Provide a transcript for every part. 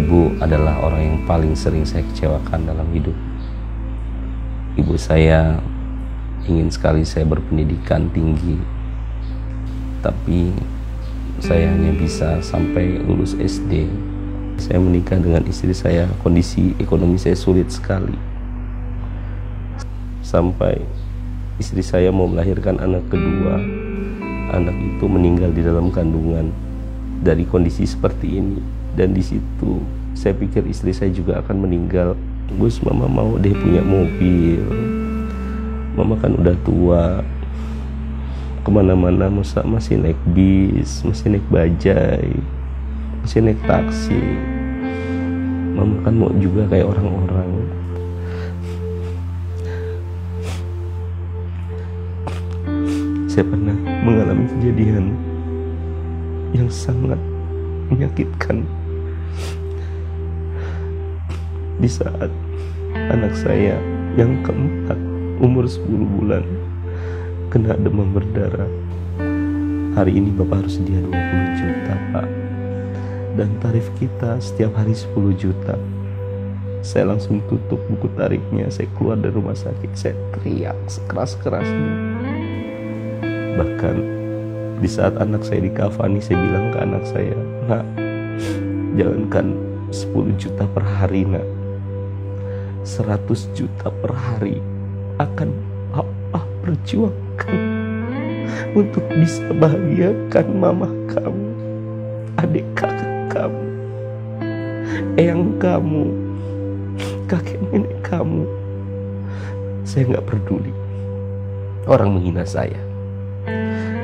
Ibu adalah orang yang paling sering saya kecewakan dalam hidup. Ibu saya ingin sekali saya berpendidikan tinggi, tapi saya hanya bisa sampai lulus SD. Saya menikah dengan istri saya, kondisi ekonomi saya sulit sekali. Sampai istri saya mau melahirkan anak kedua, anak itu meninggal di dalam kandungan dari kondisi seperti ini. Dan di situ saya pikir istri saya juga akan meninggal. Gus, mama mau deh punya mobil. Mama kan udah tua, kemana-mana masih naik bis, masih naik bajai, masih naik taksi. Mama kan mau juga kayak orang-orang. Saya pernah mengalami kejadian yang sangat menyakitkan di saat anak saya yang keempat umur 10 bulan kena demam berdarah. Hari ini Bapak harus sedia 20 juta, Pak. Dan tarif kita setiap hari 10 juta. Saya langsung tutup buku tarifnya. Saya keluar dari rumah sakit. Saya teriak sekeras-kerasnya. Bahkan di saat anak saya dikafani, saya bilang ke anak saya, "Nak, jangankan 10 juta per hari, nak. 100 juta per hari akan Papa perjuangkan untuk bisa bahagiakan mama kamu, adik kakak kamu, eyang kamu, kakek nenek kamu." Saya nggak peduli orang menghina saya.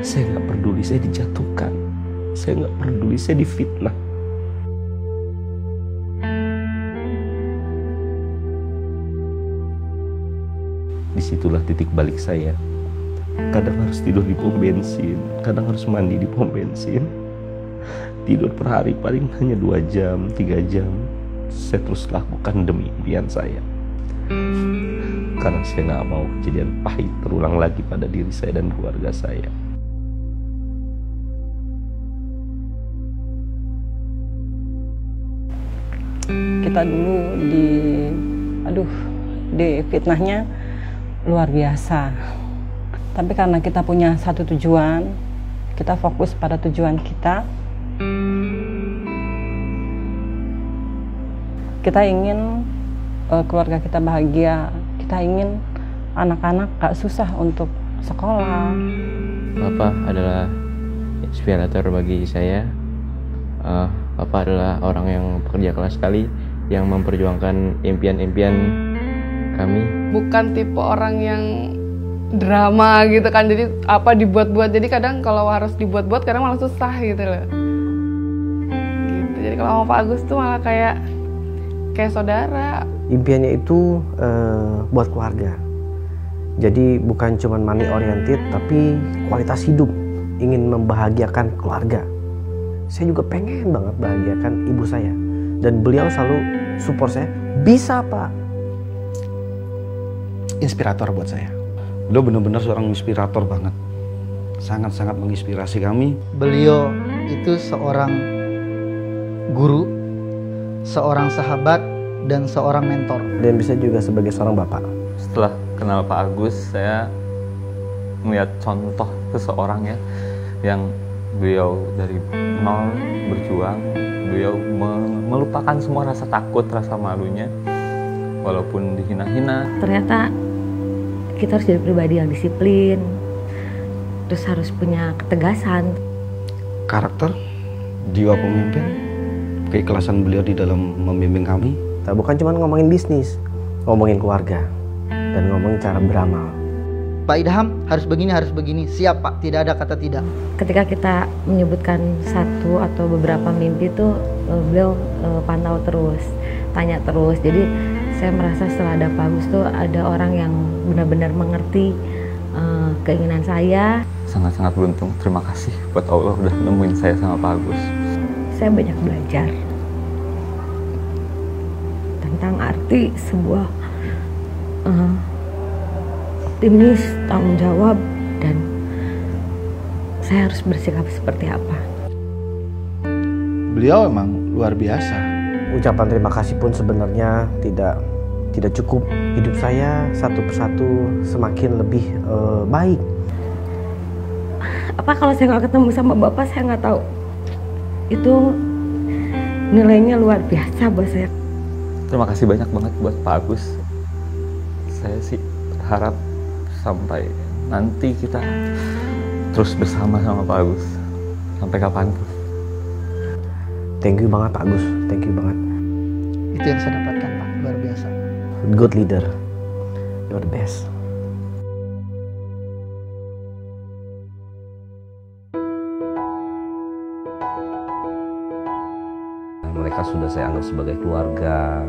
Saya nggak peduli saya dijatuhkan. Saya nggak peduli saya difitnah. Disitulah titik balik saya. Kadang harus tidur di pom bensin, kadang harus mandi di pom bensin. Tidur per hari paling hanya 2 jam, 3 jam. Saya terus lakukan demi impian saya. Karena saya nggak mau kejadian pahit terulang lagi pada diri saya dan keluarga saya. Kita dulu di fitnahnya luar biasa. Tapi karena kita punya satu tujuan, kita fokus pada tujuan kita. Kita ingin keluarga kita bahagia. Kita ingin anak-anak gak susah untuk sekolah. Bapak adalah inspirator bagi saya. Bapak adalah orang yang pekerja keras sekali, yang memperjuangkan impian-impian kami. Bukan tipe orang yang drama gitu kan, jadi apa dibuat-buat. Jadi kadang kalau harus dibuat-buat kadang malah susah gitu loh. Gitu. Jadi kalau sama Pak Agus tuh malah kayak saudara. Impiannya itu buat keluarga. Jadi bukan cuma money oriented, tapi kualitas hidup. Ingin membahagiakan keluarga. Saya juga pengen banget bahagiakan ibu saya. Dan beliau selalu support saya. Bisa, Pak. Inspirator buat saya. Beliau benar-benar seorang inspirator banget. Sangat-sangat menginspirasi kami. Beliau itu seorang guru, seorang sahabat, dan seorang mentor. Dan bisa juga sebagai seorang bapak. Setelah kenal Pak Agus, saya melihat contoh seseorang ya, yang beliau dari nol berjuang. Beliau melupakan semua rasa takut, rasa malunya, walaupun dihina-hina. Ternyata kita harus jadi pribadi yang disiplin, terus harus punya ketegasan. Karakter, jiwa pemimpin, keikhlasan beliau di dalam membimbing kami. Kita bukan cuma ngomongin bisnis, ngomongin keluarga, dan ngomongin cara beramal. Pak Idham harus begini, siap Pak, tidak ada kata tidak. Ketika kita menyebutkan satu atau beberapa mimpi itu beliau pantau terus, tanya terus. Jadi saya merasa setelah ada Pak Agus tuh ada orang yang benar-benar mengerti keinginan saya. Sangat-sangat beruntung, terima kasih buat Allah udah nemuin saya sama Pak Agus. Saya banyak belajar tentang arti sebuah optimis, tanggung jawab, dan saya harus bersikap seperti apa. Beliau emang luar biasa. ucapan terima kasih pun sebenarnya tidak cukup. Hidup saya satu persatu semakin lebih baik. Apa kalau saya nggak ketemu sama Bapak, saya nggak tahu. Itu nilainya luar biasa buat saya. Terima kasih banyak banget buat Pak Agus. Saya sih berharap sampai nanti kita terus bersama sama Pak Agus sampai kapanpun. Thank you banget Pak Agus, thank you banget. Itu yang saya dapatkan Pak, luar biasa. Good leader, you're the best. Mereka sudah saya anggap sebagai keluarga.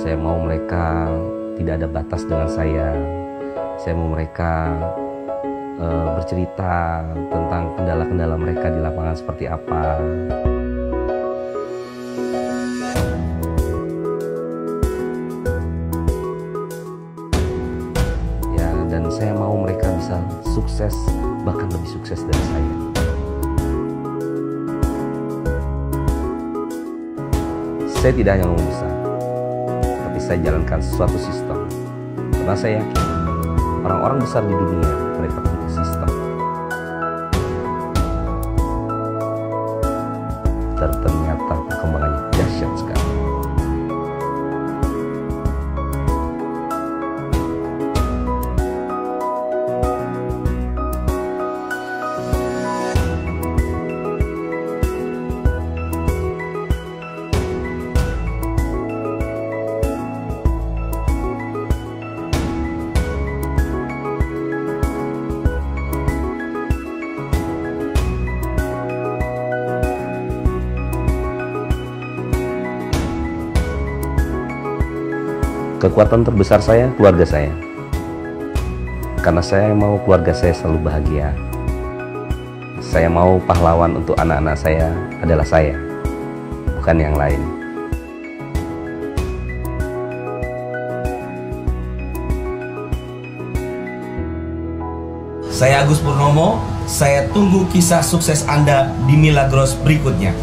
Saya mau mereka tidak ada batas dengan saya. Saya mau mereka bercerita tentang kendala-kendala mereka di lapangan seperti apa. Ya, dan saya mau mereka bisa sukses, bahkan lebih sukses dari saya. Saya tidak hanya ngomong besar, tapi saya jalankan suatu sistem. Karena saya yakin orang-orang besar di dunia mereka punya sistem. Dan ternyata perkembangannya dahsyat sekali. Kekuatan terbesar saya, keluarga saya. Karena saya mau keluarga saya selalu bahagia. Saya mau pahlawan untuk anak-anak saya adalah saya, bukan yang lain. Saya Agus Purnomo, saya tunggu kisah sukses Anda di Milagros berikutnya.